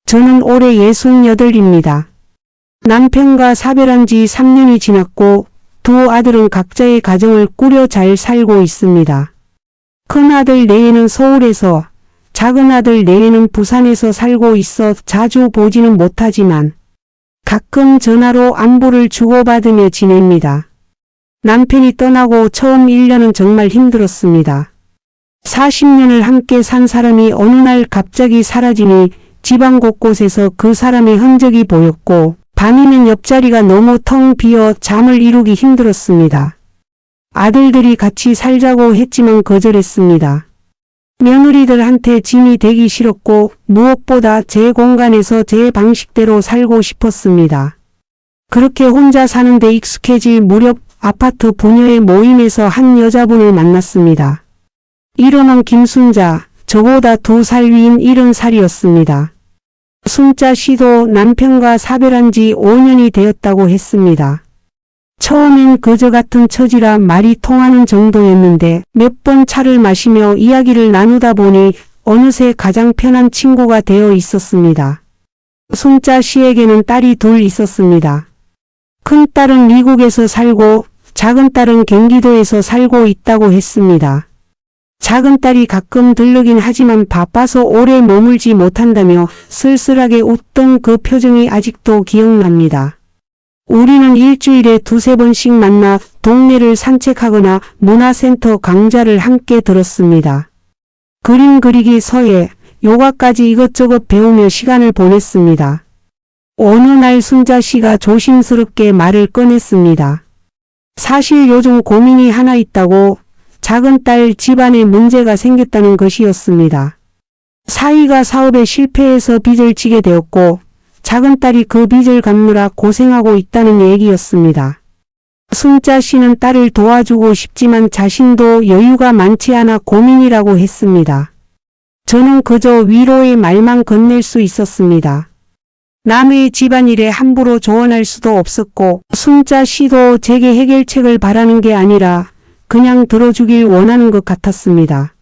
저는 올해 68입니다. 남편과 사별한 지 3년이 지났고 두 아들은 각자의 가정을 꾸려 잘 살고 있습니다. 큰 아들 내외는 서울에서, 작은 아들 내외는 부산에서 살고 있어 자주 보지는 못하지만 가끔 전화로 안부를 주고받으며 지냅니다. 남편이 떠나고 처음 1년은 정말 힘들었습니다. 40년을 함께 산 사람이 어느 날 갑자기 사라지니 집안 곳곳에서 그 사람의 흔적이 보였고 밤이면 옆자리가 너무 텅 비어 잠을 이루기 힘들었습니다. 아들들이 같이 살자고 했지만 거절했습니다. 며느리들한테 짐이 되기 싫었고 무엇보다 제 공간에서 제 방식대로 살고 싶었습니다. 그렇게 혼자 사는데 익숙해질 무렵 아파트 부녀의 모임에서 한 여자분을 만났습니다. 이름은 김순자, 저보다 2살 위인 70살이었습니다. 순자 씨도 남편과 사별한 지 5년이 되었다고 했습니다. 처음엔 그저 같은 처지라 말이 통하는 정도였는데 몇 번 차를 마시며 이야기를 나누다 보니 어느새 가장 편한 친구가 되어 있었습니다. 순자 씨에게는 딸이 2 있었습니다. 큰 딸은 미국에서 살고 작은 딸은 경기도에서 살고 있다고 했습니다. 작은 딸이 가끔 들르긴 하지만 바빠서 오래 머물지 못한다며 쓸쓸하게 웃던 그 표정이 아직도 기억납니다. 우리는 일주일에 2~3번씩 만나 동네를 산책하거나 문화센터 강좌를 함께 들었습니다. 그림 그리기, 서예, 요가까지 이것저것 배우며 시간을 보냈습니다. 어느 날 순자 씨가 조심스럽게 말을 꺼냈습니다. 사실 요즘 고민이 하나 있다고. 작은 딸 집안에 문제가 생겼다는 것이었습니다. 사위가 사업에 실패해서 빚을 지게 되었고 작은 딸이 그 빚을 갚느라 고생하고 있다는 얘기였습니다. 순자 씨는 딸을 도와주고 싶지만 자신도 여유가 많지 않아 고민이라고 했습니다. 저는 그저 위로의 말만 건넬 수 있었습니다. 남의 집안일에 함부로 조언할 수도 없었고 순자 씨도 제게 해결책을 바라는 게 아니라 그냥 들어주길 원하는 것 같았습니다.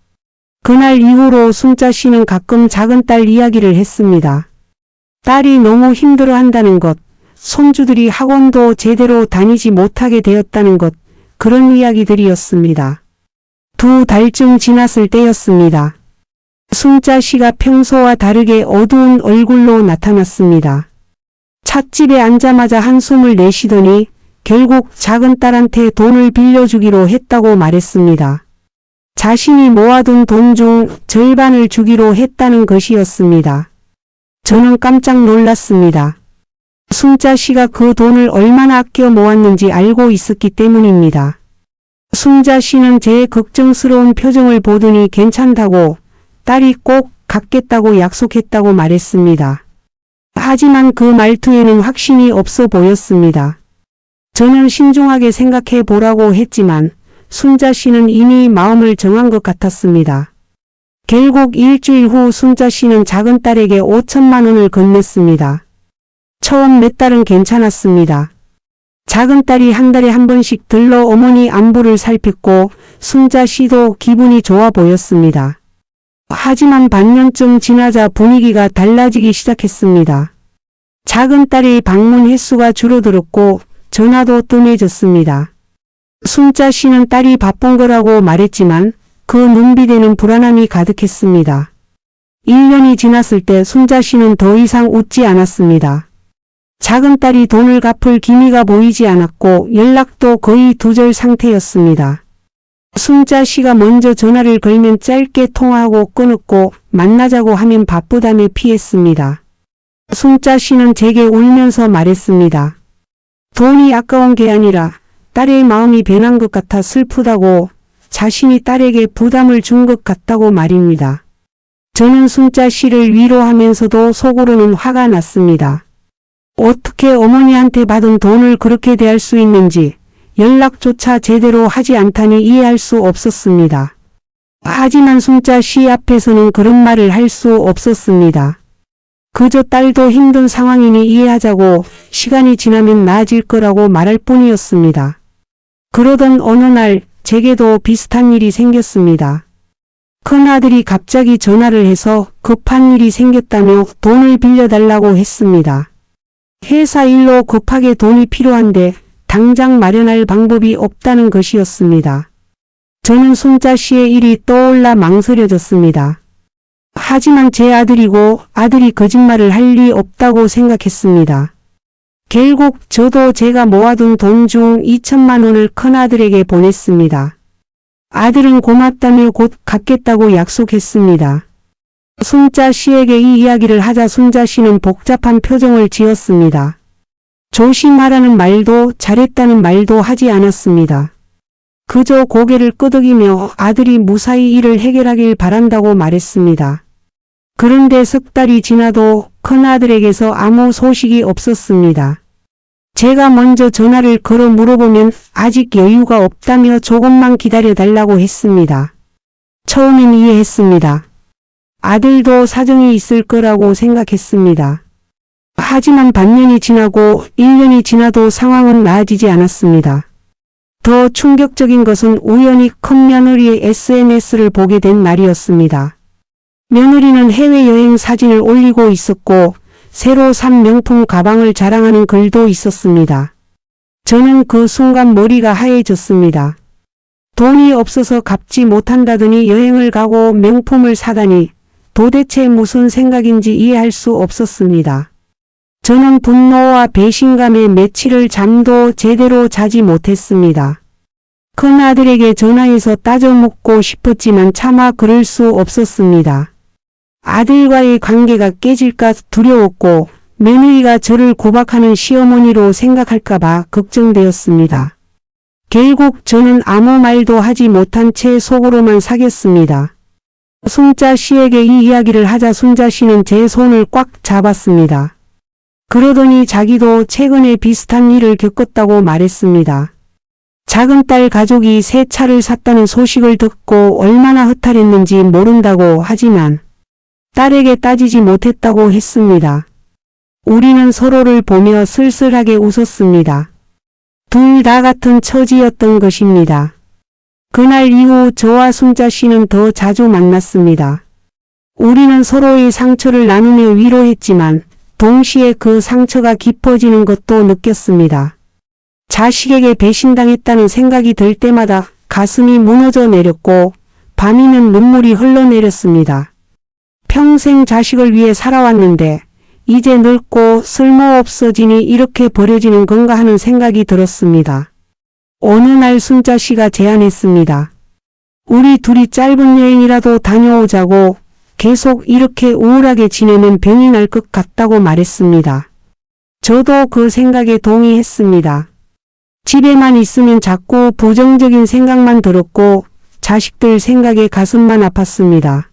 그날 이후로 순자 씨는 가끔 작은 딸 이야기를 했습니다. 딸이 너무 힘들어한다는 것, 손주들이 학원도 제대로 다니지 못하게 되었다는 것, 그런 이야기들이었습니다. 2달쯤 지났을 때였습니다. 순자 씨가 평소와 다르게 어두운 얼굴로 나타났습니다. 찻집에 앉자마자 한숨을 내쉬더니 결국 작은 딸한테 돈을 빌려주기로 했다고 말했습니다. 자신이 모아둔 돈 중 절반을 주기로 했다는 것이었습니다. 저는 깜짝 놀랐습니다. 순자 씨가 그 돈을 얼마나 아껴 모았는지 알고 있었기 때문입니다. 순자 씨는 제 걱정스러운 표정을 보더니 괜찮다고, 딸이 꼭 갚겠다고 약속했다고 말했습니다. 하지만 그 말투에는 확신이 없어 보였습니다. 저는 신중하게 생각해 보라고 했지만 순자 씨는 이미 마음을 정한 것 같았습니다. 결국 일주일 후 순자 씨는 작은 딸에게 5천만 원을 건넸습니다. 처음 몇 달은 괜찮았습니다. 작은 딸이 한 달에 한 번씩 들러 어머니 안부를 살폈고 순자 씨도 기분이 좋아 보였습니다. 하지만 반년쯤 지나자 분위기가 달라지기 시작했습니다. 작은 딸의 방문 횟수가 줄어들었고 전화도 뜸해졌습니다. 순자 씨는 딸이 바쁜 거라고 말했지만 그 눈빛에는 불안함이 가득했습니다. 1년이 지났을 때 순자 씨는 더 이상 웃지 않았습니다. 작은 딸이 돈을 갚을 기미가 보이지 않았고 연락도 거의 두절 상태였습니다. 순자 씨가 먼저 전화를 걸면 짧게 통화하고 끊었고 만나자고 하면 바쁘다며 피했습니다. 순자 씨는 제게 울면서 말했습니다. 돈이 아까운 게 아니라 딸의 마음이 변한 것 같아 슬프다고, 자신이 딸에게 부담을 준 것 같다고 말입니다. 저는 순자 씨를 위로하면서도 속으로는 화가 났습니다. 어떻게 어머니한테 받은 돈을 그렇게 대할 수 있는지, 연락조차 제대로 하지 않다니 이해할 수 없었습니다. 하지만 순자 씨 앞에서는 그런 말을 할 수 없었습니다. 그저 딸도 힘든 상황이니 이해하자고, 시간이 지나면 나아질 거라고 말할 뿐이었습니다. 그러던 어느 날 제게도 비슷한 일이 생겼습니다. 큰아들이 갑자기 전화를 해서 급한 일이 생겼다며 돈을 빌려달라고 했습니다. 회사 일로 급하게 돈이 필요한데 당장 마련할 방법이 없다는 것이었습니다. 저는 순자 씨의 일이 떠올라 망설여졌습니다. 하지만 제 아들이고 아들이 거짓말을 할 리 없다고 생각했습니다. 결국 저도 제가 모아둔 돈 중 2천만 원을 큰아들에게 보냈습니다. 아들은 고맙다며 곧 갚겠다고 약속했습니다. 순자 씨에게 이 이야기를 하자 순자 씨는 복잡한 표정을 지었습니다. 조심하라는 말도 잘했다는 말도 하지 않았습니다. 그저 고개를 끄덕이며 아들이 무사히 일을 해결하길 바란다고 말했습니다. 그런데 석 달이 지나도 큰아들에게서 아무 소식이 없었습니다. 제가 먼저 전화를 걸어 물어보면 아직 여유가 없다며 조금만 기다려달라고 했습니다. 처음엔 이해했습니다. 아들도 사정이 있을 거라고 생각했습니다. 하지만 반년이 지나고 1년이 지나도 상황은 나아지지 않았습니다. 더 충격적인 것은 우연히 큰 며느리의 SNS를 보게 된 날이었습니다. 며느리는 해외여행 사진을 올리고 있었고 새로 산 명품 가방을 자랑하는 글도 있었습니다. 저는 그 순간 머리가 하얘졌습니다. 돈이 없어서 갚지 못한다더니 여행을 가고 명품을 사다니 도대체 무슨 생각인지 이해할 수 없었습니다. 저는 분노와 배신감에 며칠을 잠도 제대로 자지 못했습니다. 큰아들에게 전화해서 따져 묻고 싶었지만 차마 그럴 수 없었습니다. 아들과의 관계가 깨질까 두려웠고 며느리가 저를 구박하는 시어머니로 생각할까봐 걱정되었습니다. 결국 저는 아무 말도 하지 못한 채 속으로만 사겼습니다. 순자 씨에게 이 이야기를 하자 순자 씨는 제 손을 꽉 잡았습니다. 그러더니 자기도 최근에 비슷한 일을 겪었다고 말했습니다. 작은 딸 가족이 새 차를 샀다는 소식을 듣고 얼마나 허탈했는지 모른다고 하지만 딸에게 따지지 못했다고 했습니다. 우리는 서로를 보며 쓸쓸하게 웃었습니다. 둘 다 같은 처지였던 것입니다. 그날 이후 저와 순자 씨는 더 자주 만났습니다. 우리는 서로의 상처를 나누며 위로했지만 동시에 그 상처가 깊어지는 것도 느꼈습니다. 자식에게 배신당했다는 생각이 들 때마다 가슴이 무너져 내렸고 밤이면 눈물이 흘러내렸습니다. 평생 자식을 위해 살아왔는데 이제 늙고 쓸모없어지니 이렇게 버려지는 건가 하는 생각이 들었습니다. 어느 날 순자 씨가 제안했습니다. 우리 둘이 짧은 여행이라도 다녀오자고. 계속 이렇게 우울하게 지내면 병이 날 것 같다고 말했습니다. 저도 그 생각에 동의했습니다. 집에만 있으면 자꾸 부정적인 생각만 들었고 자식들 생각에 가슴만 아팠습니다.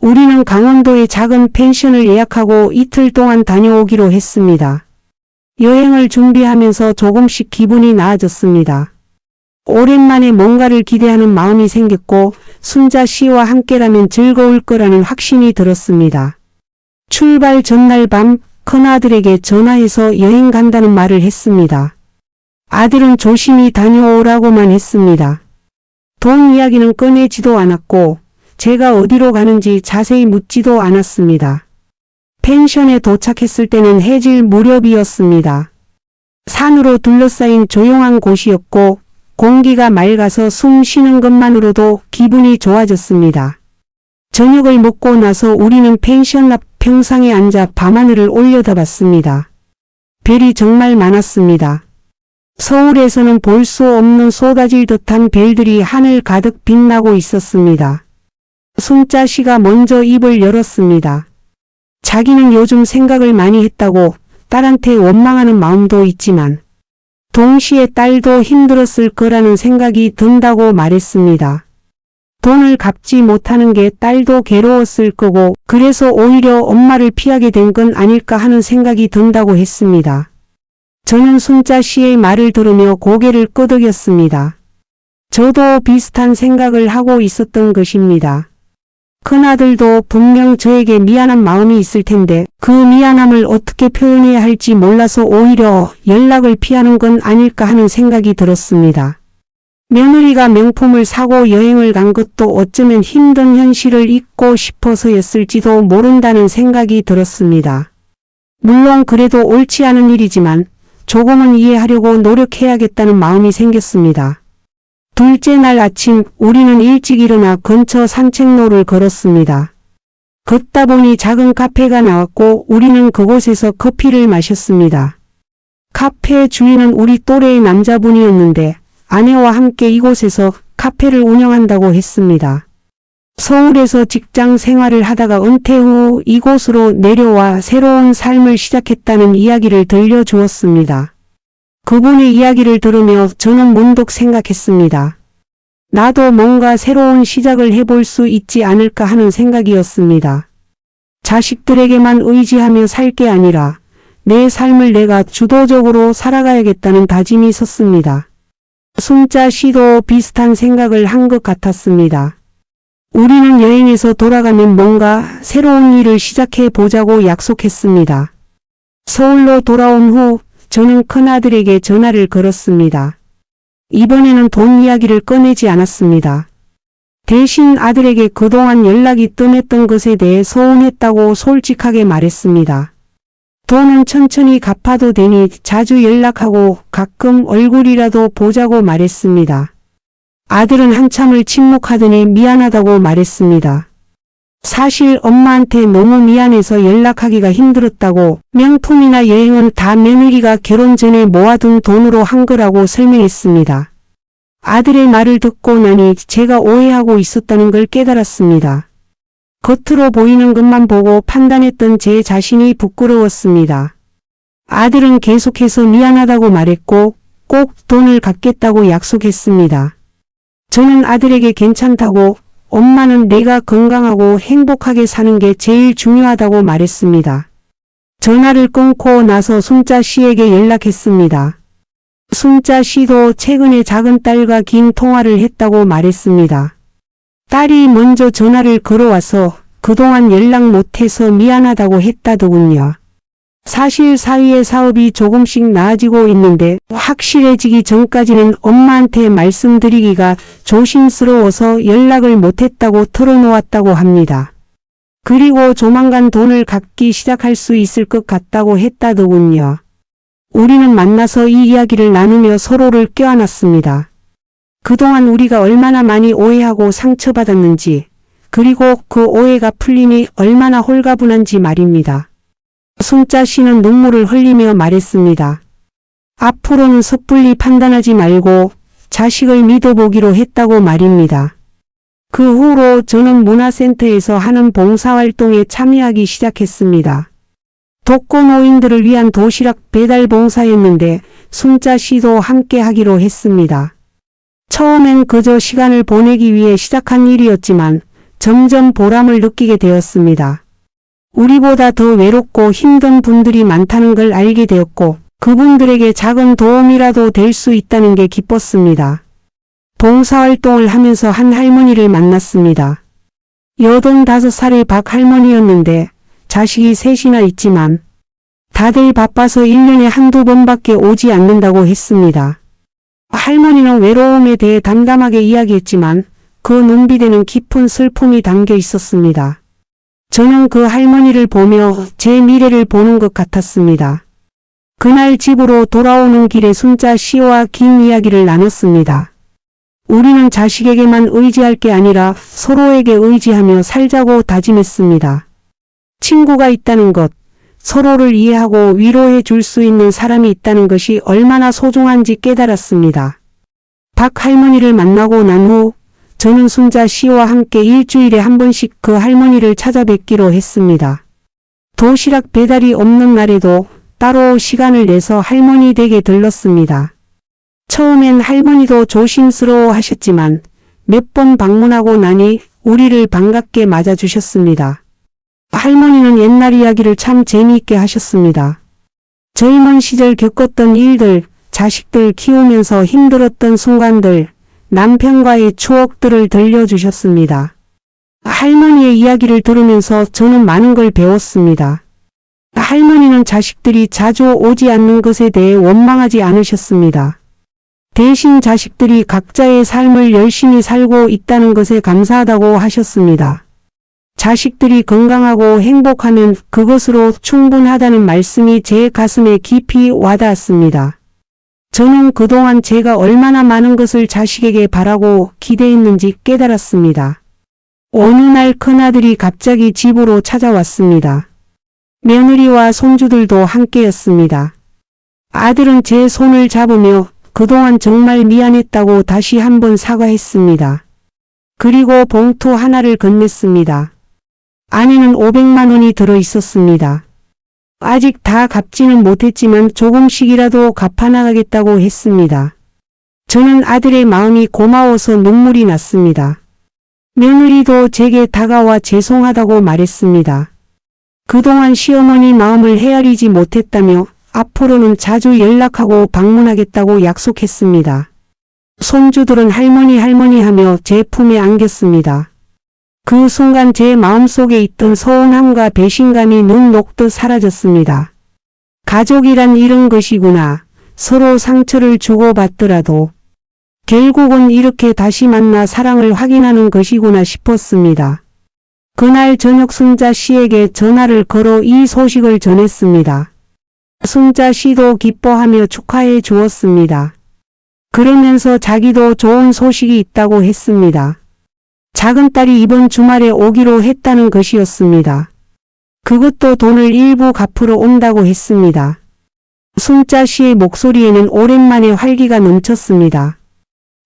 우리는 강원도의 작은 펜션을 예약하고 이틀 동안 다녀오기로 했습니다. 여행을 준비하면서 조금씩 기분이 나아졌습니다. 오랜만에 뭔가를 기대하는 마음이 생겼고 순자 씨와 함께라면 즐거울 거라는 확신이 들었습니다. 출발 전날 밤 큰아들에게 전화해서 여행 간다는 말을 했습니다. 아들은 조심히 다녀오라고만 했습니다. 돈 이야기는 꺼내지도 않았고 제가 어디로 가는지 자세히 묻지도 않았습니다. 펜션에 도착했을 때는 해질 무렵이었습니다. 산으로 둘러싸인 조용한 곳이었고 공기가 맑아서 숨 쉬는 것만으로도 기분이 좋아졌습니다. 저녁을 먹고 나서 우리는 펜션 앞 평상에 앉아 밤하늘을 올려다봤습니다. 별이 정말 많았습니다. 서울에서는 볼 수 없는 쏟아질 듯한 별들이 하늘 가득 빛나고 있었습니다. 순자 씨가 먼저 입을 열었습니다. 자기는 요즘 생각을 많이 했다고 딸한테 원망하는 마음도 있지만 동시에 딸도 힘들었을 거라는 생각이 든다고 말했습니다. 돈을 갚지 못하는 게 딸도 괴로웠을 거고 그래서 오히려 엄마를 피하게 된 건 아닐까 하는 생각이 든다고 했습니다. 저는 순자 씨의 말을 들으며 고개를 끄덕였습니다. 저도 비슷한 생각을 하고 있었던 것입니다. 큰아들도 분명 저에게 미안한 마음이 있을 텐데 그 미안함을 어떻게 표현해야 할지 몰라서 오히려 연락을 피하는 건 아닐까 하는 생각이 들었습니다. 며느리가 명품을 사고 여행을 간 것도 어쩌면 힘든 현실을 잊고 싶어서였을지도 모른다는 생각이 들었습니다. 물론 그래도 옳지 않은 일이지만 조금은 이해하려고 노력해야겠다는 마음이 생겼습니다. 둘째 날 아침 우리는 일찍 일어나 근처 산책로를 걸었습니다. 걷다 보니 작은 카페가 나왔고 우리는 그곳에서 커피를 마셨습니다. 카페 주인은 우리 또래의 남자분이었는데 아내와 함께 이곳에서 카페를 운영한다고 했습니다. 서울에서 직장 생활을 하다가 은퇴 후 이곳으로 내려와 새로운 삶을 시작했다는 이야기를 들려주었습니다. 그분의 이야기를 들으며 저는 문득 생각했습니다. 나도 뭔가 새로운 시작을 해볼 수 있지 않을까 하는 생각이었습니다. 자식들에게만 의지하며 살 게 아니라 내 삶을 내가 주도적으로 살아가야겠다는 다짐이 섰습니다. 순자 씨도 비슷한 생각을 한 것 같았습니다. 우리는 여행에서 돌아가면 뭔가 새로운 일을 시작해 보자고 약속했습니다. 서울로 돌아온 후 저는 큰아들에게 전화를 걸었습니다. 이번에는 돈 이야기를 꺼내지 않았습니다. 대신 아들에게 그동안 연락이 뜸했던 것에 대해 서운했다고 솔직하게 말했습니다. 돈은 천천히 갚아도 되니 자주 연락하고 가끔 얼굴이라도 보자고 말했습니다. 아들은 한참을 침묵하더니 미안하다고 말했습니다. 사실 엄마한테 너무 미안해서 연락하기가 힘들었다고 명품이나 여행은 다 며느리가 결혼 전에 모아둔 돈으로 한 거라고 설명했습니다. 아들의 말을 듣고 나니 제가 오해하고 있었다는 걸 깨달았습니다. 겉으로 보이는 것만 보고 판단했던 제 자신이 부끄러웠습니다. 아들은 계속해서 미안하다고 말했고 꼭 돈을 갚겠다고 약속했습니다. 저는 아들에게 괜찮다고 엄마는 내가 건강하고 행복하게 사는 게 제일 중요하다고 말했습니다. 전화를 끊고 나서 순자 씨에게 연락했습니다. 순자 씨도 최근에 작은 딸과 긴 통화를 했다고 말했습니다. 딸이 먼저 전화를 걸어와서 그동안 연락 못해서 미안하다고 했다더군요. 사실 사위의 사업이 조금씩 나아지고 있는데 확실해지기 전까지는 엄마한테 말씀드리기가 조심스러워서 연락을 못했다고 털어놓았다고 합니다. 그리고 조만간 돈을 갚기 시작할 수 있을 것 같다고 했다더군요. 우리는 만나서 이 이야기를 나누며 서로를 껴안았습니다. 그동안 우리가 얼마나 많이 오해하고 상처받았는지, 그리고 그 오해가 풀림이 얼마나 홀가분한지 말입니다. 순자 씨는 눈물을 흘리며 말했습니다. 앞으로는 섣불리 판단하지 말고 자식을 믿어보기로 했다고 말입니다. 그 후로 저는 문화센터에서 하는 봉사활동에 참여하기 시작했습니다. 독거노인들을 위한 도시락 배달 봉사였는데 순자 씨도 함께 하기로 했습니다. 처음엔 그저 시간을 보내기 위해 시작한 일이었지만 점점 보람을 느끼게 되었습니다. 우리보다 더 외롭고 힘든 분들이 많다는 걸 알게 되었고 그분들에게 작은 도움이라도 될 수 있다는 게 기뻤습니다. 봉사활동을 하면서 한 할머니를 만났습니다. 85살의 박 할머니였는데 자식이 셋이나 있지만 다들 바빠서 1년에 한두 번밖에 오지 않는다고 했습니다. 할머니는 외로움에 대해 담담하게 이야기했지만 그 눈빛에는 깊은 슬픔이 담겨 있었습니다. 저는 그 할머니를 보며 제 미래를 보는 것 같았습니다. 그날 집으로 돌아오는 길에 순자 씨와 긴 이야기를 나눴습니다. 우리는 자식에게만 의지할 게 아니라 서로에게 의지하며 살자고 다짐했습니다. 친구가 있다는 것, 서로를 이해하고 위로해 줄 수 있는 사람이 있다는 것이 얼마나 소중한지 깨달았습니다. 박 할머니를 만나고 난 후 저는 순자 씨와 함께 일주일에 한 번씩 그 할머니를 찾아뵙기로 했습니다. 도시락 배달이 없는 날에도 따로 시간을 내서 할머니 댁에 들렀습니다. 처음엔 할머니도 조심스러워 하셨지만 몇 번 방문하고 나니 우리를 반갑게 맞아주셨습니다. 할머니는 옛날 이야기를 참 재미있게 하셨습니다. 젊은 시절 겪었던 일들, 자식들 키우면서 힘들었던 순간들, 남편과의 추억들을 들려주셨습니다. 할머니의 이야기를 들으면서 저는 많은 걸 배웠습니다. 할머니는 자식들이 자주 오지 않는 것에 대해 원망하지 않으셨습니다. 대신 자식들이 각자의 삶을 열심히 살고 있다는 것에 감사하다고 하셨습니다. 자식들이 건강하고 행복하면 그것으로 충분하다는 말씀이 제 가슴에 깊이 와닿았습니다. 저는 그동안 제가 얼마나 많은 것을 자식에게 바라고 기대했는지 깨달았습니다. 어느 날 큰아들이 갑자기 집으로 찾아왔습니다. 며느리와 손주들도 함께였습니다. 아들은 제 손을 잡으며 그동안 정말 미안했다고 다시 한번 사과했습니다. 그리고 봉투 하나를 건넸습니다. 안에는 500만 원이 들어 있었습니다. 아직 다 갚지는 못했지만 조금씩이라도 갚아나가겠다고 했습니다. 저는 아들의 마음이 고마워서 눈물이 났습니다. 며느리도 제게 다가와 죄송하다고 말했습니다. 그동안 시어머니 마음을 헤아리지 못했다며 앞으로는 자주 연락하고 방문하겠다고 약속했습니다. 손주들은 할머니 하며 제 품에 안겼습니다. 그 순간 제 마음속에 있던 서운함과 배신감이 눈 녹듯 사라졌습니다. 가족이란 이런 것이구나. 서로 상처를 주고받더라도 결국은 이렇게 다시 만나 사랑을 확인하는 것이구나 싶었습니다. 그날 저녁 순자 씨에게 전화를 걸어 이 소식을 전했습니다. 순자 씨도 기뻐하며 축하해 주었습니다. 그러면서 자기도 좋은 소식이 있다고 했습니다. 작은 딸이 이번 주말에 오기로 했다는 것이었습니다. 그것도 돈을 일부 갚으러 온다고 했습니다. 순자 씨의 목소리에는 오랜만에 활기가 넘쳤습니다.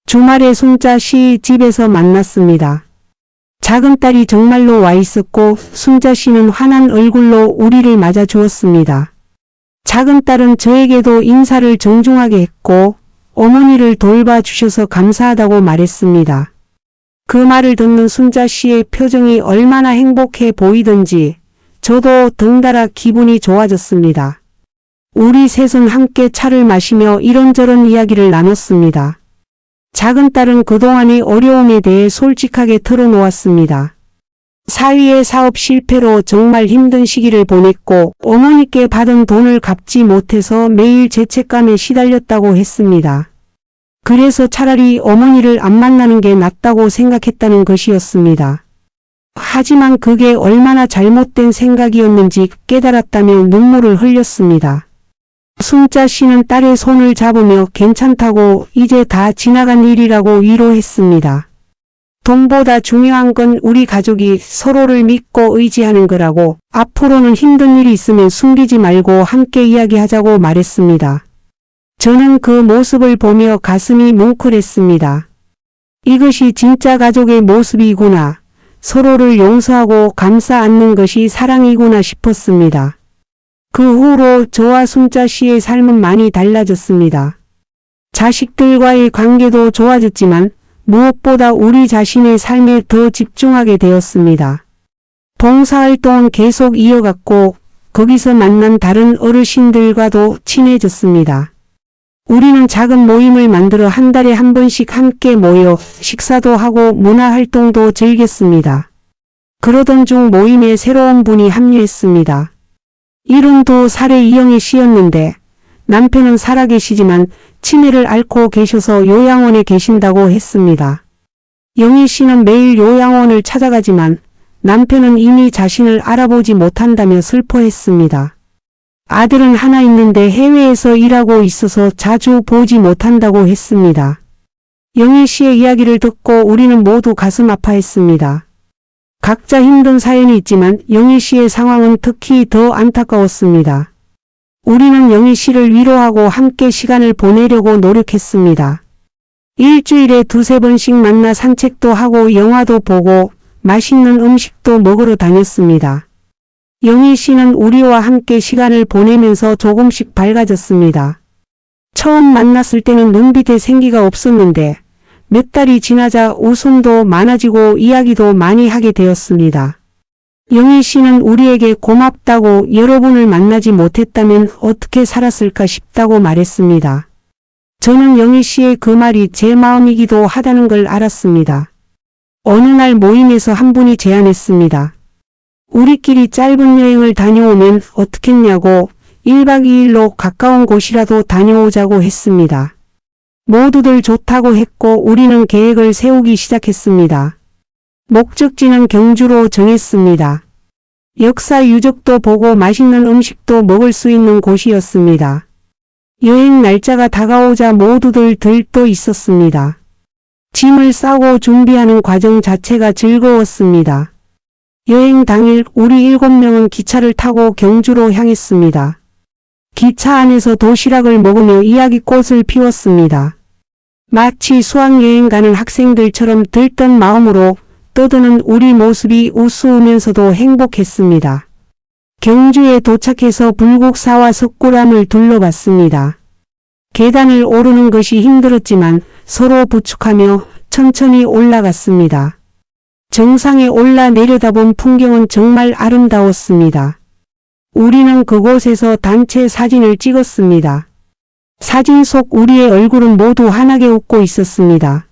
주말에 순자 씨 집에서 만났습니다. 작은 딸이 정말로 와 있었고 순자 씨는 환한 얼굴로 우리를 맞아 주었습니다. 작은 딸은 저에게도 인사를 정중하게 했고 어머니를 돌봐주셔서 감사하다고 말했습니다. 그 말을 듣는 순자 씨의 표정이 얼마나 행복해 보이던지 저도 덩달아 기분이 좋아졌습니다. 우리 셋은 함께 차를 마시며 이런저런 이야기를 나눴습니다. 작은 딸은 그동안의 어려움에 대해 솔직하게 털어놓았습니다. 사위의 사업 실패로 정말 힘든 시기를 보냈고 어머니께 받은 돈을 갚지 못해서 매일 죄책감에 시달렸다고 했습니다. 그래서 차라리 어머니를 안 만나는 게 낫다고 생각했다는 것이었습니다. 하지만 그게 얼마나 잘못된 생각이었는지 깨달았다며 눈물을 흘렸습니다. 순자 씨는 딸의 손을 잡으며 괜찮다고 이제 다 지나간 일이라고 위로했습니다. 돈보다 중요한 건 우리 가족이 서로를 믿고 의지하는 거라고 앞으로는 힘든 일이 있으면 숨기지 말고 함께 이야기하자고 말했습니다. 저는 그 모습을 보며 가슴이 뭉클했습니다. 이것이 진짜 가족의 모습이구나. 서로를 용서하고 감싸 안는 것이 사랑이구나 싶었습니다. 그 후로 저와 순자 씨의 삶은 많이 달라졌습니다. 자식들과의 관계도 좋아졌지만 무엇보다 우리 자신의 삶에 더 집중하게 되었습니다. 봉사활동은 계속 이어갔고 거기서 만난 다른 어르신들과도 친해졌습니다. 우리는 작은 모임을 만들어 한 달에 한 번씩 함께 모여 식사도 하고 문화활동도 즐겼습니다. 그러던 중 모임에 새로운 분이 합류했습니다. 72살의 이영희 씨였는데 남편은 살아계시지만 치매를 앓고 계셔서 요양원에 계신다고 했습니다. 영희 씨는 매일 요양원을 찾아가지만 남편은 이미 자신을 알아보지 못한다며 슬퍼했습니다. 아들은 하나 있는데 해외에서 일하고 있어서 자주 보지 못한다고 했습니다. 영희 씨의 이야기를 듣고 우리는 모두 가슴 아파했습니다. 각자 힘든 사연이 있지만 영희 씨의 상황은 특히 더 안타까웠습니다. 우리는 영희 씨를 위로하고 함께 시간을 보내려고 노력했습니다. 일주일에 2-3번씩 만나 산책도 하고 영화도 보고 맛있는 음식도 먹으러 다녔습니다. 영희 씨는 우리와 함께 시간을 보내면서 조금씩 밝아졌습니다. 처음 만났을 때는 눈빛에 생기가 없었는데 몇 달이 지나자 웃음도 많아지고 이야기도 많이 하게 되었습니다. 영희 씨는 우리에게 고맙다고 여러분을 만나지 못했다면 어떻게 살았을까 싶다고 말했습니다. 저는 영희 씨의 그 말이 제 마음이기도 하다는 걸 알았습니다. 어느 날 모임에서 한 분이 제안했습니다. 우리끼리 짧은 여행을 다녀오면 어떻겠냐고 1박 2일로 가까운 곳이라도 다녀오자고 했습니다. 모두들 좋다고 했고 우리는 계획을 세우기 시작했습니다. 목적지는 경주로 정했습니다. 역사 유적도 보고 맛있는 음식도 먹을 수 있는 곳이었습니다. 여행 날짜가 다가오자 모두들 들떠 있었습니다. 짐을 싸고 준비하는 과정 자체가 즐거웠습니다. 여행 당일 우리 7명은 기차를 타고 경주로 향했습니다. 기차 안에서 도시락을 먹으며 이야기꽃을 피웠습니다. 마치 수학여행 가는 학생들처럼 들뜬 마음으로 떠드는 우리 모습이 우스우면서도 행복했습니다. 경주에 도착해서 불국사와 석굴암을 둘러봤습니다. 계단을 오르는 것이 힘들었지만 서로 부축하며 천천히 올라갔습니다. 정상에 올라 내려다본 풍경은 정말 아름다웠습니다. 우리는 그곳에서 단체 사진을 찍었습니다. 사진 속 우리의 얼굴은 모두 환하게 웃고 있었습니다.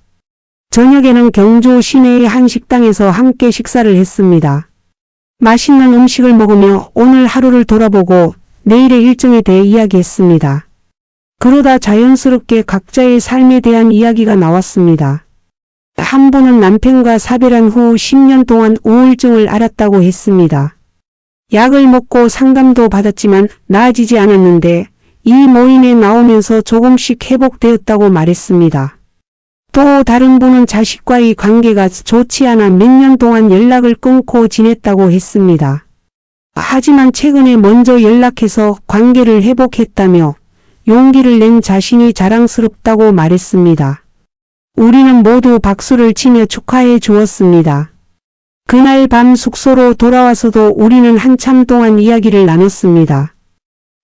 저녁에는 경주 시내의 한 식당에서 함께 식사를 했습니다. 맛있는 음식을 먹으며 오늘 하루를 돌아보고 내일의 일정에 대해 이야기했습니다. 그러다 자연스럽게 각자의 삶에 대한 이야기가 나왔습니다. 한 분은 남편과 사별한 후 10년 동안 우울증을 앓았다고 했습니다. 약을 먹고 상담도 받았지만 나아지지 않았는데 이 모임에 나오면서 조금씩 회복되었다고 말했습니다. 또 다른 분은 자식과의 관계가 좋지 않아 몇 년 동안 연락을 끊고 지냈다고 했습니다. 하지만 최근에 먼저 연락해서 관계를 회복했다며 용기를 낸 자신이 자랑스럽다고 말했습니다. 우리는 모두 박수를 치며 축하해 주었습니다. 그날 밤 숙소로 돌아와서도 우리는 한참 동안 이야기를 나눴습니다.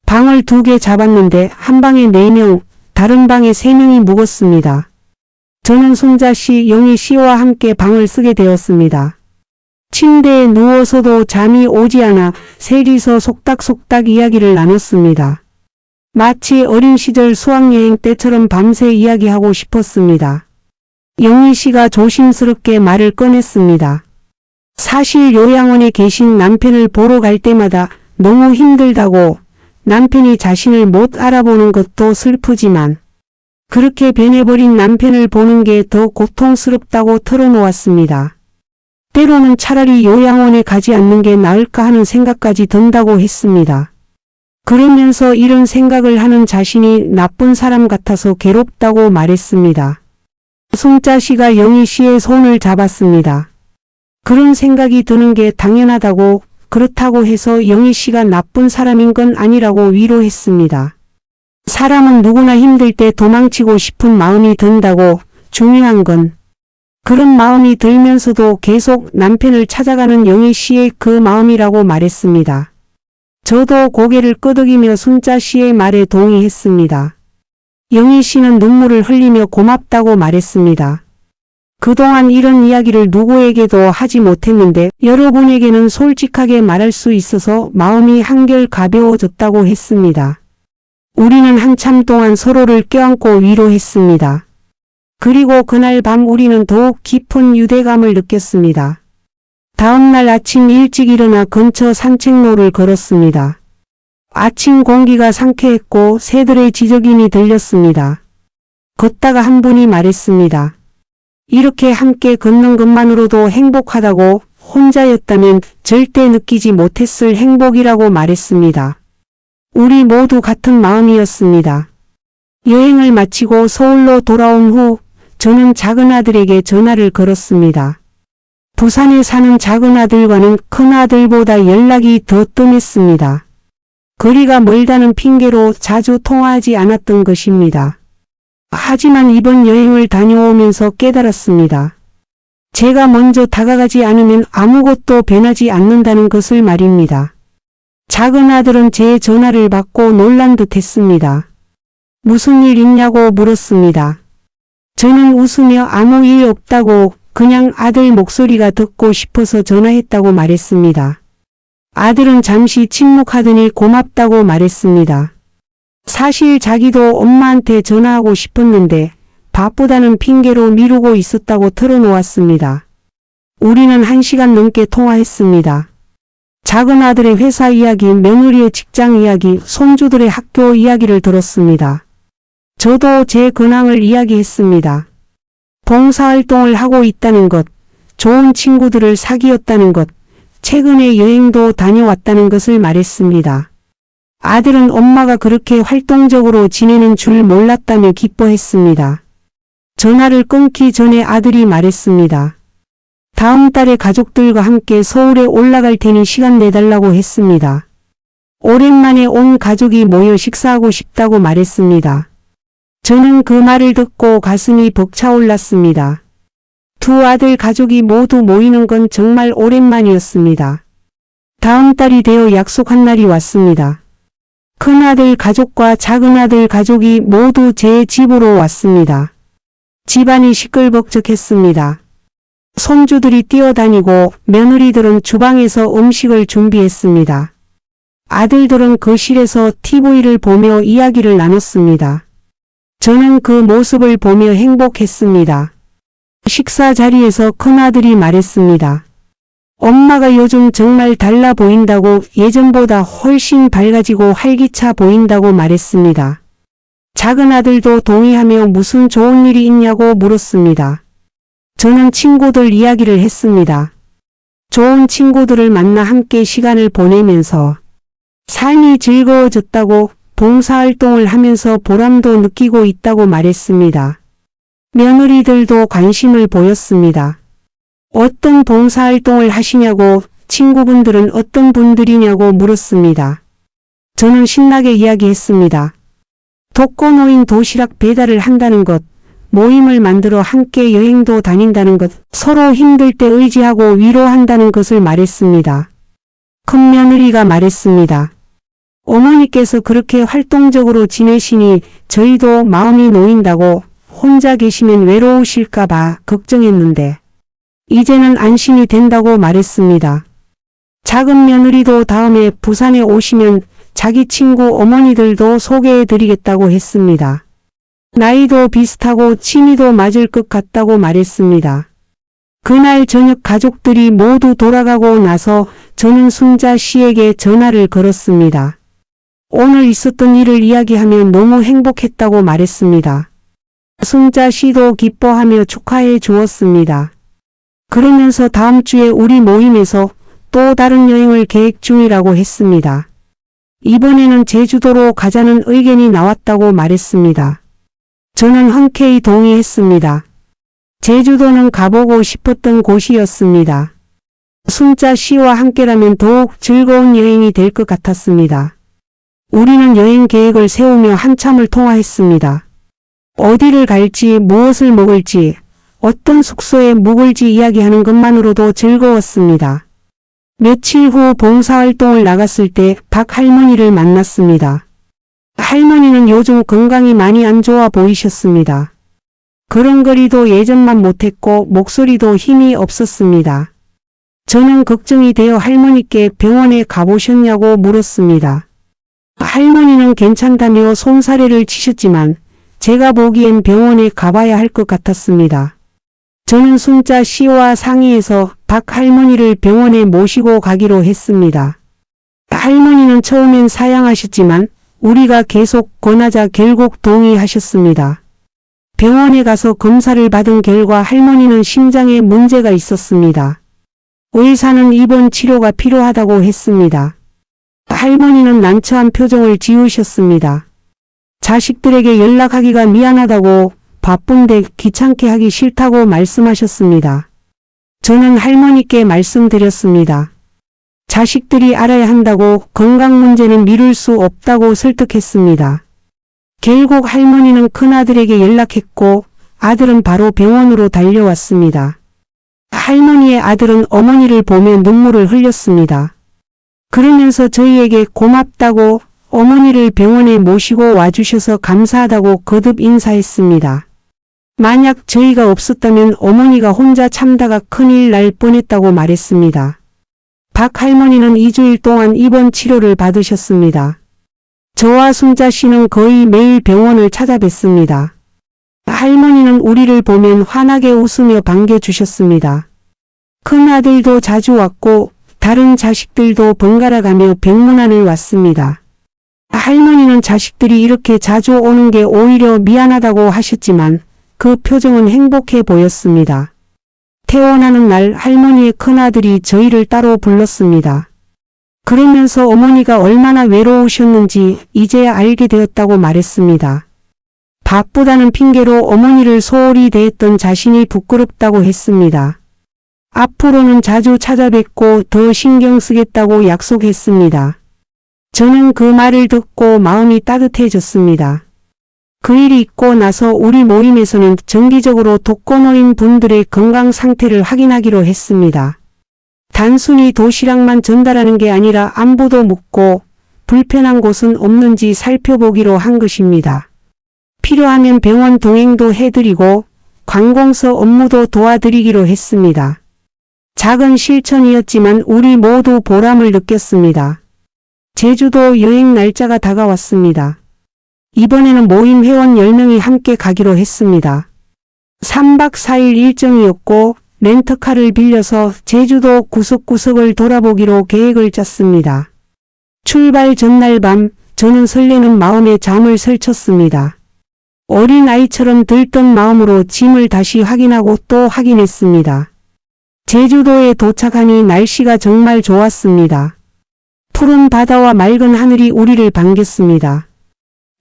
방을 2개 잡았는데 한 방에 4명, 다른 방에 3명이 묵었습니다. 저는 순자 씨, 영희 씨와 함께 방을 쓰게 되었습니다. 침대에 누워서도 잠이 오지 않아 셋이서 속닥속닥 이야기를 나눴습니다. 마치 어린 시절 수학여행 때처럼 밤새 이야기하고 싶었습니다. 영희 씨가 조심스럽게 말을 꺼냈습니다. 사실 요양원에 계신 남편을 보러 갈 때마다 너무 힘들다고, 남편이 자신을 못 알아보는 것도 슬프지만 그렇게 변해버린 남편을 보는 게 더 고통스럽다고 털어놓았습니다. 때로는 차라리 요양원에 가지 않는 게 나을까 하는 생각까지 든다고 했습니다. 그러면서 이런 생각을 하는 자신이 나쁜 사람 같아서 괴롭다고 말했습니다. 순자 씨가 영희 씨의 손을 잡았습니다. 그런 생각이 드는 게 당연하다고, 그렇다고 해서 영희 씨가 나쁜 사람인 건 아니라고 위로했습니다. 사람은 누구나 힘들 때 도망치고 싶은 마음이 든다고, 중요한 건 그런 마음이 들면서도 계속 남편을 찾아가는 영희 씨의 그 마음이라고 말했습니다. 저도 고개를 끄덕이며 순자 씨의 말에 동의했습니다. 영희 씨는 눈물을 흘리며 고맙다고 말했습니다. 그동안 이런 이야기를 누구에게도 하지 못했는데 여러분에게는 솔직하게 말할 수 있어서 마음이 한결 가벼워졌다고 했습니다. 우리는 한참 동안 서로를 껴안고 위로했습니다. 그리고 그날 밤 우리는 더욱 깊은 유대감을 느꼈습니다. 다음날 아침 일찍 일어나 근처 산책로를 걸었습니다. 아침 공기가 상쾌했고 새들의 지저귀니 들렸습니다. 걷다가 한 분이 말했습니다. 이렇게 함께 걷는 것만으로도 행복하다고, 혼자였다면 절대 느끼지 못했을 행복이라고 말했습니다. 우리 모두 같은 마음이었습니다. 여행을 마치고 서울로 돌아온 후 저는 작은 아들에게 전화를 걸었습니다. 부산에 사는 작은 아들과는 큰 아들보다 연락이 더 뜸했습니다. 거리가 멀다는 핑계로 자주 통화하지 않았던 것입니다. 하지만 이번 여행을 다녀오면서 깨달았습니다. 제가 먼저 다가가지 않으면 아무것도 변하지 않는다는 것을 말입니다. 작은 아들은 제 전화를 받고 놀란 듯 했습니다. 무슨 일 있냐고 물었습니다. 저는 웃으며 아무 일 없다고, 그냥 아들 목소리가 듣고 싶어서 전화했다고 말했습니다. 아들은 잠시 침묵하더니 고맙다고 말했습니다. 사실 자기도 엄마한테 전화하고 싶었는데 바쁘다는 핑계로 미루고 있었다고 털어놓았습니다. 우리는 1시간 넘게 통화했습니다. 작은 아들의 회사 이야기, 며느리의 직장 이야기, 손주들의 학교 이야기를 들었습니다. 저도 제 근황을 이야기했습니다. 봉사활동을 하고 있다는 것, 좋은 친구들을 사귀었다는 것, 최근에 여행도 다녀왔다는 것을 말했습니다. 아들은 엄마가 그렇게 활동적으로 지내는 줄 몰랐다며 기뻐했습니다. 전화를 끊기 전에 아들이 말했습니다. 다음 달에 가족들과 함께 서울에 올라갈 테니 시간 내달라고 했습니다. 오랜만에 온 가족이 모여 식사하고 싶다고 말했습니다. 저는 그 말을 듣고 가슴이 벅차올랐습니다. 두 아들 가족이 모두 모이는 건 정말 오랜만이었습니다. 다음 달이 되어 약속한 날이 왔습니다. 큰아들 가족과 작은아들 가족이 모두 제 집으로 왔습니다. 집안이 시끌벅적했습니다. 손주들이 뛰어다니고 며느리들은 주방에서 음식을 준비했습니다. 아들들은 거실에서 TV를 보며 이야기를 나눴습니다. 저는 그 모습을 보며 행복했습니다. 식사 자리에서 큰아들이 말했습니다. 엄마가 요즘 정말 달라 보인다고, 예전보다 훨씬 밝아지고 활기차 보인다고 말했습니다. 작은 아들도 동의하며 무슨 좋은 일이 있냐고 물었습니다. 저는 친구들 이야기를 했습니다. 좋은 친구들을 만나 함께 시간을 보내면서 삶이 즐거워졌다고, 봉사활동을 하면서 보람도 느끼고 있다고 말했습니다. 며느리들도 관심을 보였습니다. 어떤 봉사활동을 하시냐고, 친구분들은 어떤 분들이냐고 물었습니다. 저는 신나게 이야기했습니다. 독거노인 도시락 배달을 한다는 것, 모임을 만들어 함께 여행도 다닌다는 것, 서로 힘들 때 의지하고 위로한다는 것을 말했습니다. 큰 며느리가 말했습니다. 어머니께서 그렇게 활동적으로 지내시니 저희도 마음이 놓인다고, 혼자 계시면 외로우실까봐 걱정했는데 이제는 안심이 된다고 말했습니다. 작은 며느리도 다음에 부산에 오시면 자기 친구 어머니들도 소개해드리겠다고 했습니다. 나이도 비슷하고 취미도 맞을 것 같다고 말했습니다. 그날 저녁 가족들이 모두 돌아가고 나서 저는 순자 씨에게 전화를 걸었습니다. 오늘 있었던 일을 이야기하며 너무 행복했다고 말했습니다. 순자 씨도 기뻐하며 축하해 주었습니다. 그러면서 다음 주에 우리 모임에서 또 다른 여행을 계획 중이라고 했습니다. 이번에는 제주도로 가자는 의견이 나왔다고 말했습니다. 저는 흔쾌히 동의했습니다. 제주도는 가보고 싶었던 곳이었습니다. 순자 씨와 함께라면 더욱 즐거운 여행이 될 것 같았습니다. 우리는 여행 계획을 세우며 한참을 통화했습니다. 어디를 갈지, 무엇을 먹을지, 어떤 숙소에 묵을지 이야기하는 것만으로도 즐거웠습니다. 며칠 후 봉사활동을 나갔을 때 박 할머니를 만났습니다. 할머니는 요즘 건강이 많이 안 좋아 보이셨습니다. 걸음걸이도 예전만 못했고 목소리도 힘이 없었습니다. 저는 걱정이 되어 할머니께 병원에 가보셨냐고 물었습니다. 할머니는 괜찮다며 손사래를 치셨지만 제가 보기엔 병원에 가봐야 할 것 같았습니다. 저는 순자 씨와 상의해서 박 할머니를 병원에 모시고 가기로 했습니다. 할머니는 처음엔 사양하셨지만 우리가 계속 권하자 결국 동의하셨습니다. 병원에 가서 검사를 받은 결과 할머니는 심장에 문제가 있었습니다. 의사는 입원 치료가 필요하다고 했습니다. 할머니는 난처한 표정을 지으셨습니다. 자식들에게 연락하기가 미안하다고, 바쁜데 귀찮게 하기 싫다고 말씀하셨습니다. 저는 할머니께 말씀드렸습니다. 자식들이 알아야 한다고, 건강 문제는 미룰 수 없다고 설득했습니다. 결국 할머니는 큰아들에게 연락했고 아들은 바로 병원으로 달려왔습니다. 할머니의 아들은 어머니를 보며 눈물을 흘렸습니다. 그러면서 저희에게 고맙다고, 어머니를 병원에 모시고 와주셔서 감사하다고 거듭 인사했습니다. 만약 저희가 없었다면 어머니가 혼자 참다가 큰일 날 뻔했다고 말했습니다. 박 할머니는 2주일 동안 입원 치료를 받으셨습니다. 저와 순자 씨는 거의 매일 병원을 찾아뵀습니다. 할머니는 우리를 보면 환하게 웃으며 반겨주셨습니다. 큰아들도 자주 왔고 다른 자식들도 번갈아 가며 병문안을 왔습니다. 할머니는 자식들이 이렇게 자주 오는 게 오히려 미안하다고 하셨지만 그 표정은 행복해 보였습니다. 태어나는 날 할머니의 큰아들이 저희를 따로 불렀습니다. 그러면서 어머니가 얼마나 외로우셨는지 이제야 알게 되었다고 말했습니다. 바쁘다는 핑계로 어머니를 소홀히 대했던 자신이 부끄럽다고 했습니다. 앞으로는 자주 찾아뵙고 더 신경 쓰겠다고 약속했습니다. 저는 그 말을 듣고 마음이 따뜻해졌습니다. 그 일이 있고 나서 우리 모임에서는 정기적으로 독거노인 분들의 건강 상태를 확인하기로 했습니다. 단순히 도시락만 전달하는 게 아니라 안부도 묻고 불편한 곳은 없는지 살펴보기로 한 것입니다. 필요하면 병원 동행도 해드리고 관공서 업무도 도와드리기로 했습니다. 작은 실천이었지만 우리 모두 보람을 느꼈습니다. 제주도 여행 날짜가 다가왔습니다. 이번에는 모임 회원 10명이 함께 가기로 했습니다. 3박 4일 일정이었고 렌터카를 빌려서 제주도 구석구석을 돌아보기로 계획을 짰습니다. 출발 전날 밤 저는 설레는 마음에 잠을 설쳤습니다. 어린아이처럼 들뜬 마음으로 짐을 다시 확인하고 또 확인했습니다. 제주도에 도착하니 날씨가 정말 좋았습니다. 푸른 바다와 맑은 하늘이 우리를 반겼습니다.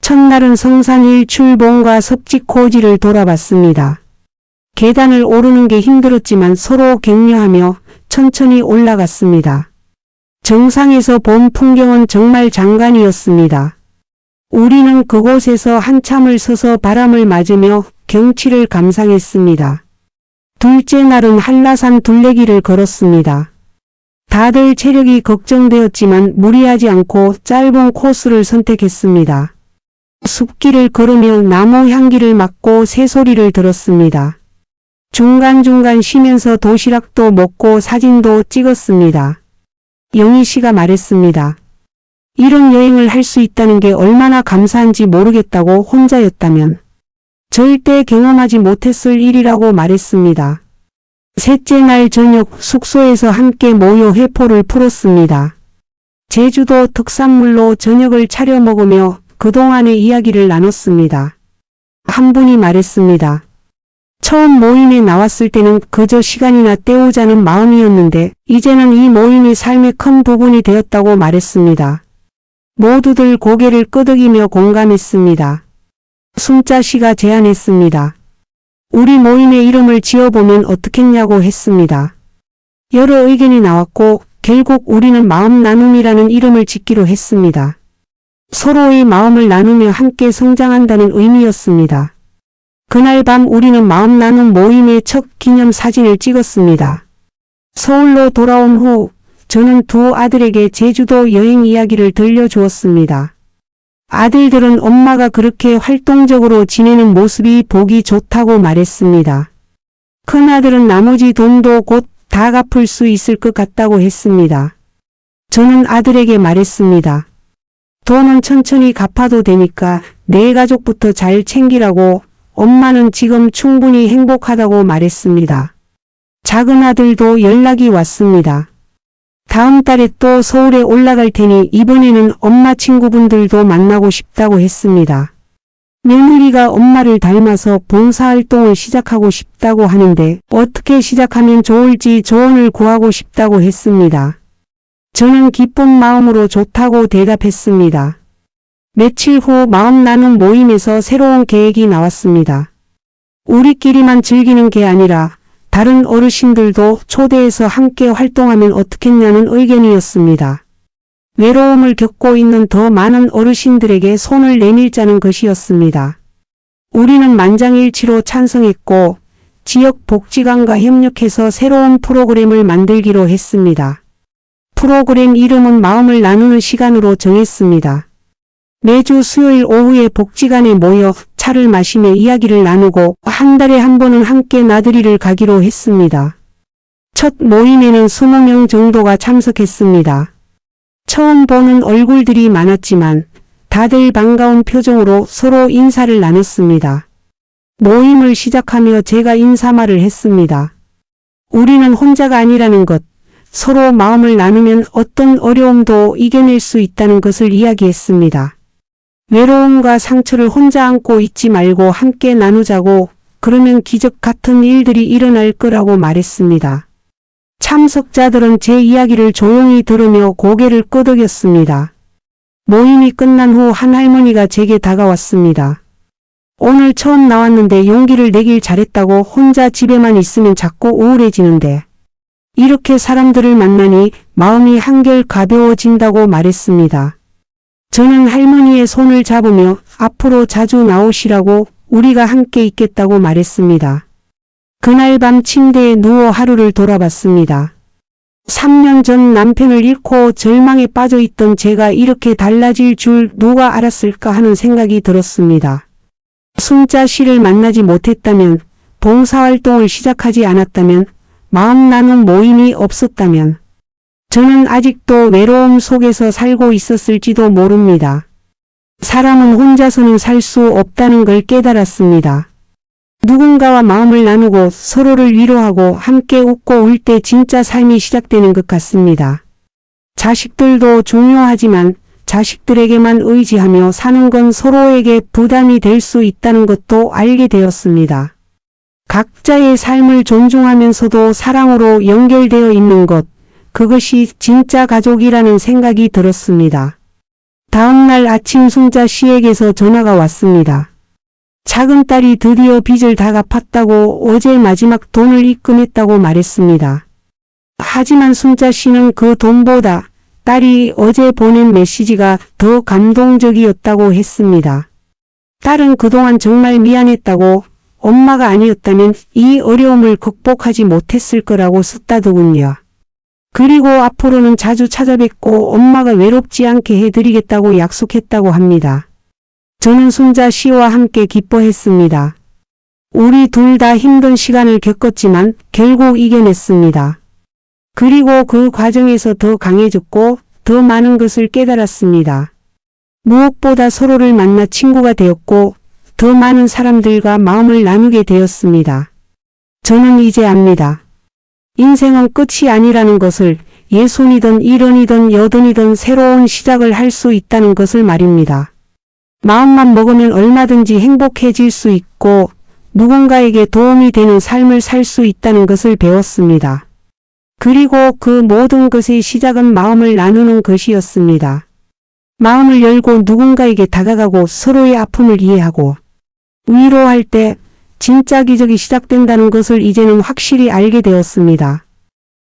첫날은 성산 일출봉과 섭지코지를 돌아봤습니다. 계단을 오르는 게 힘들었지만 서로 격려하며 천천히 올라갔습니다. 정상에서 본 풍경은 정말 장관이었습니다. 우리는 그곳에서 한참을 서서 바람을 맞으며 경치를 감상했습니다. 둘째 날은 한라산 둘레길을 걸었습니다. 다들 체력이 걱정되었지만 무리하지 않고 짧은 코스를 선택했습니다. 숲길을 걸으며 나무 향기를 맡고 새소리를 들었습니다. 중간중간 쉬면서 도시락도 먹고 사진도 찍었습니다. 영희 씨가 말했습니다. 이런 여행을 할 수 있다는 게 얼마나 감사한지 모르겠다고 혼자였다면 절대 경험하지 못했을 일이라고 말했습니다. 셋째 날 저녁 숙소에서 함께 모여 회포를 풀었습니다. 제주도 특산물로 저녁을 차려 먹으며 그동안의 이야기를 나눴습니다. 한 분이 말했습니다. 처음 모임에 나왔을 때는 그저 시간이나 때우자는 마음이었는데 이제는 이 모임이 삶의 큰 부분이 되었다고 말했습니다. 모두들 고개를 끄덕이며 공감했습니다. 순자 씨가 제안했습니다. 우리 모임의 이름을 지어보면 어떻겠냐고 했습니다. 여러 의견이 나왔고 결국 우리는 마음 나눔이라는 이름을 짓기로 했습니다. 서로의 마음을 나누며 함께 성장한다는 의미였습니다. 그날 밤 우리는 마음 나눔 모임의 첫 기념 사진을 찍었습니다. 서울로 돌아온 후 저는 두 아들에게 제주도 여행 이야기를 들려주었습니다. 아들들은 엄마가 그렇게 활동적으로 지내는 모습이 보기 좋다고 말했습니다. 큰아들은 나머지 돈도 곧 다 갚을 수 있을 것 같다고 했습니다. 저는 아들에게 말했습니다. 돈은 천천히 갚아도 되니까 내 가족부터 잘 챙기라고. 엄마는 지금 충분히 행복하다고 말했습니다. 작은 아들도 연락이 왔습니다. 다음 달에 또 서울에 올라갈 테니 이번에는 엄마 친구분들도 만나고 싶다고 했습니다. 며느리가 엄마를 닮아서 봉사활동을 시작하고 싶다고 하는데 어떻게 시작하면 좋을지 조언을 구하고 싶다고 했습니다. 저는 기쁜 마음으로 좋다고 대답했습니다. 며칠 후 마음 나눔 모임에서 새로운 계획이 나왔습니다. 우리끼리만 즐기는 게 아니라 다른 어르신들도 초대해서 함께 활동하면 어떻겠냐는 의견이었습니다. 외로움을 겪고 있는 더 많은 어르신들에게 손을 내밀자는 것이었습니다. 우리는 만장일치로 찬성했고 지역 복지관과 협력해서 새로운 프로그램을 만들기로 했습니다. 프로그램 이름은 마음을 나누는 시간으로 정했습니다. 매주 수요일 오후에 복지관에 모여 차를 마시며 이야기를 나누고 한 달에 한 번은 함께 나들이를 가기로 했습니다. 첫 모임에는 20명 정도가 참석했습니다. 처음 보는 얼굴들이 많았지만 다들 반가운 표정으로 서로 인사를 나눴습니다. 모임을 시작하며 제가 인사말을 했습니다. 우리는 혼자가 아니라는 것, 서로 마음을 나누면 어떤 어려움도 이겨낼 수 있다는 것을 이야기했습니다. 외로움과 상처를 혼자 안고 있지 말고 함께 나누자고, 그러면 기적 같은 일들이 일어날 거라고 말했습니다. 참석자들은 제 이야기를 조용히 들으며 고개를 끄덕였습니다. 모임이 끝난 후 한 할머니가 제게 다가왔습니다. 오늘 처음 나왔는데 용기를 내길 잘했다고. 혼자 집에만 있으면 자꾸 우울해지는데 이렇게 사람들을 만나니 마음이 한결 가벼워진다고 말했습니다. 저는 할머니의 손을 잡으며 앞으로 자주 나오시라고, 우리가 함께 있겠다고 말했습니다. 그날 밤 침대에 누워 하루를 돌아봤습니다. 3년 전 남편을 잃고 절망에 빠져 있던 제가 이렇게 달라질 줄 누가 알았을까 하는 생각이 들었습니다. 순자 씨를 만나지 못했다면, 봉사활동을 시작하지 않았다면, 마음 나눔 모임이 없었다면 저는 아직도 외로움 속에서 살고 있었을지도 모릅니다. 사람은 혼자서는 살 수 없다는 걸 깨달았습니다. 누군가와 마음을 나누고 서로를 위로하고 함께 웃고 울 때 진짜 삶이 시작되는 것 같습니다. 자식들도 중요하지만 자식들에게만 의지하며 사는 건 서로에게 부담이 될 수 있다는 것도 알게 되었습니다. 각자의 삶을 존중하면서도 사랑으로 연결되어 있는 것, 그것이 진짜 가족이라는 생각이 들었습니다. 다음날 아침 순자 씨에게서 전화가 왔습니다. 작은 딸이 드디어 빚을 다 갚았다고, 어제 마지막 돈을 입금했다고 말했습니다. 하지만 순자 씨는 그 돈보다 딸이 어제 보낸 메시지가 더 감동적이었다고 했습니다. 딸은 그동안 정말 미안했다고, 엄마가 아니었다면 이 어려움을 극복하지 못했을 거라고 썼다더군요. 그리고 앞으로는 자주 찾아뵙고 엄마가 외롭지 않게 해드리겠다고 약속했다고 합니다. 저는 순자 씨와 함께 기뻐했습니다. 우리 둘 다 힘든 시간을 겪었지만 결국 이겨냈습니다. 그리고 그 과정에서 더 강해졌고 더 많은 것을 깨달았습니다. 무엇보다 서로를 만나 친구가 되었고 더 많은 사람들과 마음을 나누게 되었습니다. 저는 이제 압니다. 인생은 끝이 아니라는 것을, 예순이든 일흔이든 여든이든 새로운 시작을 할 수 있다는 것을 말입니다. 마음만 먹으면 얼마든지 행복해질 수 있고 누군가에게 도움이 되는 삶을 살 수 있다는 것을 배웠습니다. 그리고 그 모든 것의 시작은 마음을 나누는 것이었습니다. 마음을 열고 누군가에게 다가가고 서로의 아픔을 이해하고 위로할 때 진짜 기적이 시작된다는 것을 이제는 확실히 알게 되었습니다.